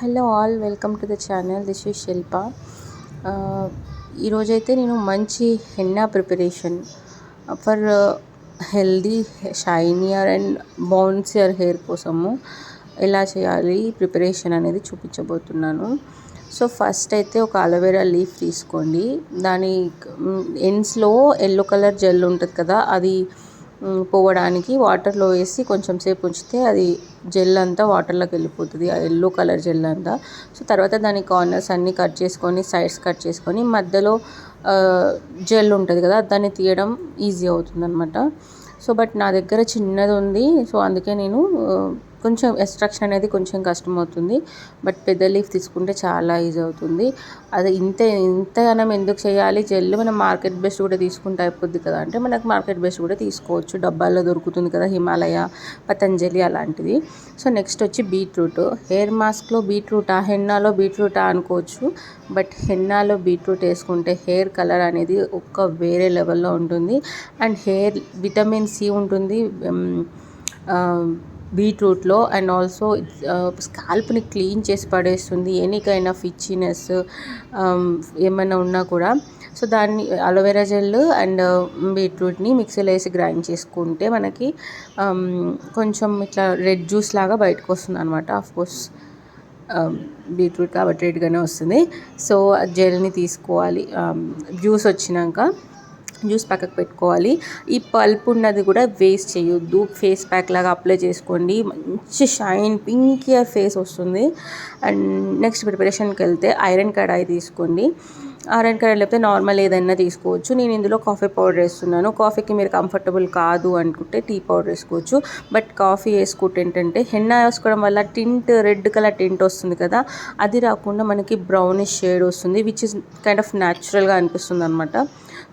Hello all, welcome to the channel. This is Shilpa. ఈరోజైతే నేను మంచి henna preparation for healthy, shinier and bouncier hair కోసము ఎలా చేయాలి ప్రిపరేషన్ అనేది చూపించబోతున్నాను. సో ఫస్ట్ అయితే ఒక అలోవెరా లీఫ్ తీసుకోండి. దాని ఎండ్స్లో ఎల్లో కలర్ జెల్ ఉంటుంది కదా, అది పోవడానికి వాటర్లో వేసి కొంచెం సేపు ఉంచితే అది జెల్ అంతా వాటర్లోకి వెళ్ళిపోతుంది, ఆ ఎల్లో కలర్ జెల్ అంతా. సో తర్వాత దాని కార్నర్స్ అన్నీ కట్ చేసుకొని, సైడ్స్ కట్ చేసుకొని, మధ్యలో జెల్ ఉంటుంది కదా, దాన్ని తీయడం ఈజీ అవుతుంది అనమాట. సో బట్ నా దగ్గర చిన్నది ఉంది, సో అందుకే నేను కొంచెం ఎక్స్ట్రాక్షన్ అనేది కొంచెం కష్టం అవుతుంది. బట్ పెద్ద లీఫ్ తీసుకుంటే చాలా ఈజీ అవుతుంది. అది ఇంతగానం ఎందుకు చేయాలి, జెల్ మనం మార్కెట్ బేస్డ్ కూడా తీసుకుంటే అయిపోద్ది కదా అంటే, మనకు మార్కెట్ బేస్డ్ కూడా తీసుకోవచ్చు, డబ్బాల్లో దొరుకుతుంది కదా, హిమాలయ, పతంజలి అలాంటిది. సో నెక్స్ట్ వచ్చి బీట్రూట్. హెయిర్ మాస్క్లో బీట్రూటా, హెన్నాలో బీట్రూటా అనుకోవచ్చు. బట్ హెన్నాలో బీట్రూట్ వేసుకుంటే హెయిర్ కలర్ అనేది ఒక వేరే లెవెల్లో ఉంటుంది. అండ్ హెయిర్ విటమిన్ సి ఉంటుంది బీట్రూట్లో. అండ్ ఆల్సో స్కాల్ప్ని క్లీన్ చేసి పడేస్తుంది, ఎనీ కైండ్ ఆఫ్ ఇచ్చినెస్ ఏమైనా ఉన్నా కూడా. సో దాన్ని అలోవెరా జెల్ అండ్ బీట్రూట్ని మిక్సీలో వేసి గ్రైండ్ చేసుకుంటే మనకి కొంచెం ఇట్లా రెడ్ జ్యూస్ లాగా బయటకు వస్తుంది అనమాట. ఆఫ్కోర్స్ బీట్రూట్ కాబట్టి రెడ్గానే వస్తుంది. సో జెల్ని తీసుకోవాలి. జ్యూస్ వచ్చినాక జ్యూస్ పక్కకు పెట్టుకోవాలి. ఈ పల్ప్ ఉన్నది కూడా వేస్ట్ చేయొద్దు, ఫేస్ ప్యాక్ లాగా అప్లై చేసుకోండి, మంచి షైన్ పింకియర్ ఫేస్ వస్తుంది. అండ్ నెక్స్ట్ ప్రిపరేషన్కి వెళ్తే ఐరన్ కడాయి తీసుకోండి. ఐరన్ కడాయి లేకపోతే నార్మల్ ఏదైనా తీసుకోవచ్చు. నేను ఇందులో కాఫీ పౌడర్ వేస్తున్నాను. కాఫీకి మీరు కంఫర్టబుల్ కాదు అనుకుంటే టీ పౌడర్ వేసుకోవచ్చు. బట్ కాఫీ వేసుకుంటే ఏంటంటే, హెన్నా వేసుకోవడం వల్ల టింట్, రెడ్ కలర్ టింట్ వస్తుంది కదా, అది రాకుండా మనకి బ్రౌనిష్ షేడ్ వస్తుంది, విచ్ ఇస్ కైండ్ ఆఫ్ న్యాచురల్గా అనిపిస్తుంది అనమాట.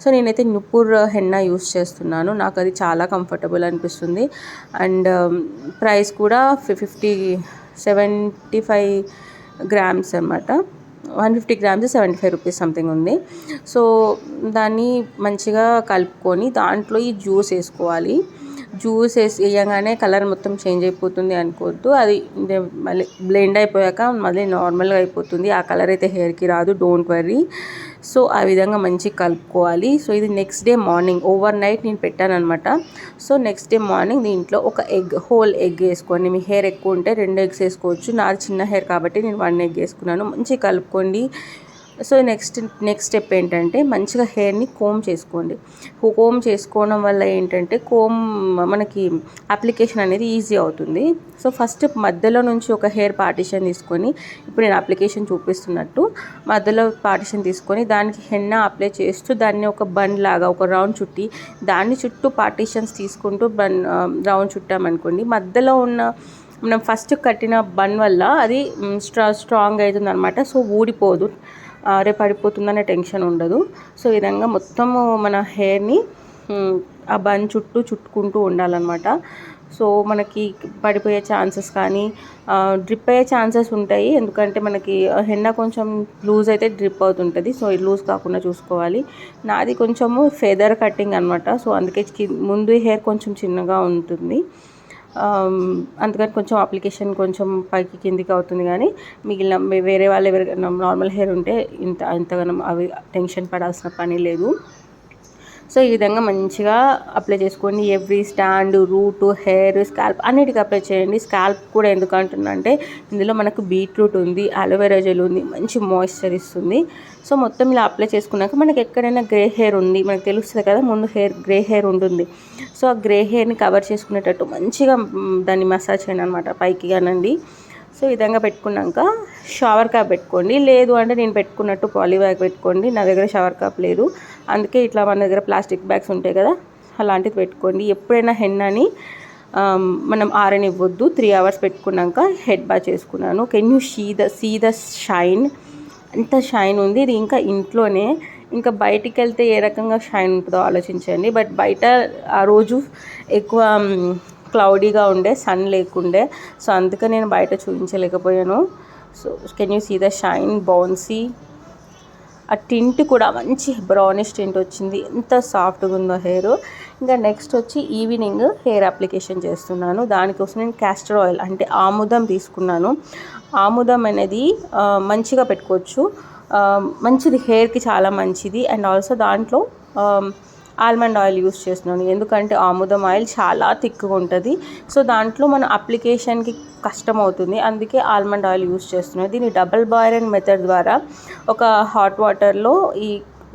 సో నేనైతే నుపూర్ హెన్నా యూస్ చేస్తున్నాను, నాకు అది చాలా కంఫర్టబుల్ అనిపిస్తుంది. అండ్ ప్రైస్ కూడా 75 గ్రామ్స్ అనమాట. 150 గ్రామ్స్ 75 రూపీస్ సంథింగ్ ఉంది. సో దాన్ని మంచిగా కలుపుకొని దాంట్లో ఈ జ్యూస్ వేసుకోవాలి. జ్యూస్ వేయగానే కలర్ మొత్తం చేంజ్ అయిపోతుంది అనుకోవద్దు, అది మళ్ళీ బ్లెండ్ అయిపోయాక మళ్ళీ నార్మల్గా అయిపోతుంది. ఆ కలర్ అయితే హెయిర్కి రాదు, డోంట్ వర్రీ. సో ఆ విధంగా మంచిగా కలుపుకోవాలి. సో ఇది next day morning, over night నేను పెట్టాను అనమాట. సో నెక్స్ట్ డే మార్నింగ్ దీంట్లో ఒక హోల్ ఎగ్ వేసుకోండి. మీ హెయిర్ ఎక్కువ ఉంటే 2 eggs వేసుకోవచ్చు, నాది చిన్న హెయిర్ కాబట్టి నేను 1 egg వేసుకున్నాను. మంచిగా కలుపుకోండి. సో నెక్స్ట్ స్టెప్ ఏంటంటే, మంచిగా హెయిర్ని కోమ్ చేసుకోండి. కోమ్ చేసుకోవడం వల్ల ఏంటంటే మనకి అప్లికేషన్ అనేది ఈజీ అవుతుంది. సో ఫస్ట్ మధ్యలో నుంచి ఒక హెయిర్ పార్టిషన్ తీసుకొని, ఇప్పుడు నేను అప్లికేషన్ చూపిస్తున్నట్టు మధ్యలో పార్టిషన్ తీసుకొని దానికి హెన్నా అప్లై చేస్తూ దాన్ని ఒక బన్ లాగా ఒక రౌండ్ చుట్టి, దాన్ని చుట్టూ పార్టిషన్స్ తీసుకుంటూ రౌండ్ చుట్టామనుకోండి, మధ్యలో ఉన్న మనం ఫస్ట్ కట్టిన బన్ వల్ల అది స్ట్రాంగ్ అవుతుంది అనమాట. సో ఊడిపోదు, రేపు పడిపోతుందనే టెన్షన్ ఉండదు. సో ఈ విధంగా మొత్తము మన హెయిర్ని ఆ బన్ చుట్టూ చుట్టుకుంటూ ఉండాలన్నమాట. సో మనకి పడిపోయే ఛాన్సెస్ కానీ డ్రిప్ అయ్యే ఛాన్సెస్ ఉంటాయి, ఎందుకంటే మనకి హెన్నా కొంచెం లూజ్ అయితే డ్రిప్ అవుతుంటుంది. సో ఇది లూజ్ కాకుండా చూసుకోవాలి. నాది కొంచెము ఫెదర్ కటింగ్ అనమాట, సో అందుకే ముందు హెయిర్ కొంచెం చిన్నగా ఉంటుంది, అందుకని కొంచెం అప్లికేషన్ కొంచెం పైకి కిందికి అవుతుంది. కానీ మిగిలిన వేరే వాళ్ళు ఎవరికైనా నార్మల్ హెయిర్ ఉంటే ఇంతగానం అవి టెన్షన్ పడాల్సిన పని లేదు. సో ఈ విధంగా మంచిగా అప్లై చేసుకోండి. Every strand, root, hair, scalp అన్నిటికీ అప్లై చేయండి. స్కాల్ప్ కూడా ఎందుకు అంటున్నా అంటే, ఇందులో మనకు బీట్రూట్ ఉంది, అలోవెరా జెల్ ఉంది, మంచి మాయిశ్చర్ ఇస్తుంది. సో మొత్తం ఇలా అప్లై చేసుకున్నాక మనకి ఎక్కడైనా గ్రే హెయిర్ ఉంది, మనకు తెలుస్తుంది కదా ముందు గ్రే హెయిర్ ఉంటుంది. సో ఆ గ్రే హెయిర్ని కవర్ చేసుకునేటట్టు మంచిగా దాన్ని మసాజ్ చేయండి అనమాట, పైకి కానండి. సో ఈ విధంగా పెట్టుకున్నాక షవర్ క్యాప్ పెట్టుకోండి. లేదు అంటే నేను పెట్టుకున్నట్టు పాలీ బ్యాగ్ పెట్టుకోండి. నా దగ్గర షవర్ క్యాప్ లేదు, అందుకే ఇట్లా మన దగ్గర ప్లాస్టిక్ బ్యాగ్స్ ఉంటాయి కదా, అలాంటిది పెట్టుకోండి. ఎప్పుడైనా హెన్నాని మనం ఆరనివ్వద్దు. 3 hours పెట్టుకున్నాక హెడ్ బాత్ చేసుకున్నాను. Can you see the shine? ఎంత షైన్ ఉంది. ఇది ఇంకా ఇంట్లోనే, ఇంకా బయటికి వెళ్తే ఏ రకంగా షైన్ ఉంటుందో ఆలోచించండి. బట్ బయట ఆ రోజు ఎక్కువ క్లౌడీగా ఉండే, సన్ లేకుండే, సో అందుకే నేను బయట చూపించలేకపోయాను. So can you see the shine, bouncy? ఆ టింట్ కూడా మంచి బ్రౌనిష్ టింట్ వచ్చింది. ఎంత సాఫ్ట్గా ఉందో హెయిర్. ఇంకా నెక్స్ట్ వచ్చి ఈవినింగ్ హెయిర్ అప్లికేషన్ చేస్తున్నాను. దానికోసం నేను క్యాస్టర్ ఆయిల్ అంటే ఆముదం తీసుకున్నాను. ఆముదం అనేది మంచిగా పెట్టుకోవచ్చు, మంచిది, హెయిర్కి చాలా మంచిది. అండ్ ఆల్సో దాంట్లో ఆల్మండ్ ఆయిల్ యూస్ చేస్తున్నాను, ఎందుకంటే ఆముదం ఆయిల్ చాలా థిక్గా ఉంటుంది. సో దాంట్లో మన అప్లికేషన్కి కష్టం అవుతుంది, అందుకే ఆల్మండ్ ఆయిల్ యూస్ చేస్తున్నాను. దీన్ని డబల్ బాయిలింగ్ మెథడ్ ద్వారా ఒక హాట్ వాటర్లో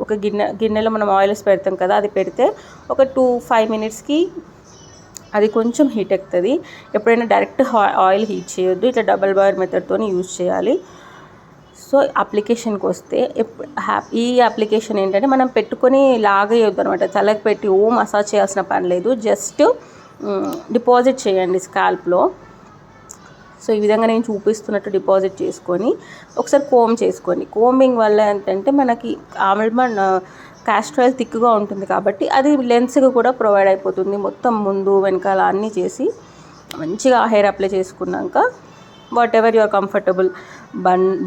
ఒక గిన్నెలో మనం ఆయిల్స్ పెడతాం కదా, అది పెడితే ఒక 2-5 మినిట్స్కి అది కొంచెం హీట్ ఎక్కుతుంది. ఎప్పుడైనా డైరెక్ట్ ఆయిల్ హీట్ చేయొద్దు, ఇట్లా డబల్ బాయిల్ మెథడ్తో యూస్ చేయాలి. సో అప్లికేషన్కి వస్తే ఈ అప్లికేషన్ ఏంటంటే మనం పెట్టుకొని లాగేయొద్దు అనమాట, తలకి పెట్టి మసాజ్ చేయాల్సిన పని లేదు, జస్ట్ డిపాజిట్ చేయండి స్కాల్ప్లో. సో ఈ విధంగా నేను చూపిస్తున్నట్టు డిపాజిట్ చేసుకొని ఒకసారి కోమ్ చేసుకోండి. కోమింగ్ వల్ల ఏంటంటే మనకి ఆల్మండ్ క్యాస్టర్ ఆయిల్ థిక్గా ఉంటుంది కాబట్టి అది లెన్స్గా కూడా ప్రొవైడ్ అయిపోతుంది. మొత్తం ముందు వెనకాల అన్నీ చేసి మంచిగా హెయిర్ అప్లై చేసుకున్నాక what ever your comfortable,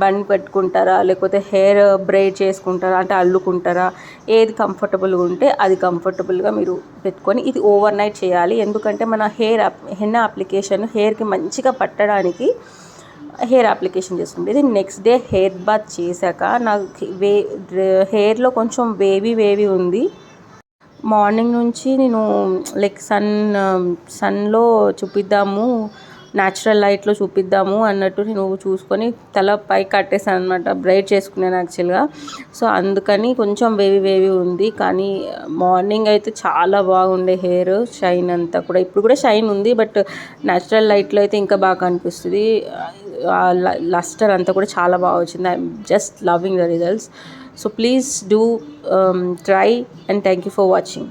bun పెట్టుకుంటారా లేకపోతే హెయిర్ బ్రైడ్ చేసుకుంటారా అంటే అల్లుకుంటారా, ఏది కంఫర్టబుల్గా ఉంటే అది కంఫర్టబుల్గా మీరు పెట్టుకొని ఇది ఓవర్ నైట్ చేయాలి. ఎందుకంటే మన హెన్నా అప్లికేషన్ హెయిర్కి మంచిగా పట్టడానికి హెయిర్ అప్లికేషన్ చేస్తుంది. ఇది నెక్స్ట్ డే హెయిర్ బాత్ చేశాక నాకు హెయిర్లో కొంచెం వేవీ ఉంది. మార్నింగ్ నుంచి నేను లైక్ సన్లో చూపిద్దాము, న్యాచురల్ లైట్లో చూపిద్దాము అన్నట్టు నేను చూసుకొని తల పై కట్టేసాను అనమాట, బ్రైడ్ చేసుకున్నాను యాక్చువల్గా. సో అందుకని కొంచెం వేవీ ఉంది, కానీ మార్నింగ్ అయితే చాలా బాగుండే హెయిర్ షైన్ అంతా కూడా. ఇప్పుడు కూడా షైన్ ఉంది, బట్ న్యాచురల్ లైట్లో అయితే ఇంకా బాగా కనిపిస్తుంది. లస్టర్ అంతా కూడా చాలా బాగా వచ్చింది. I'm just loving the results. So please do try and thank you for watching.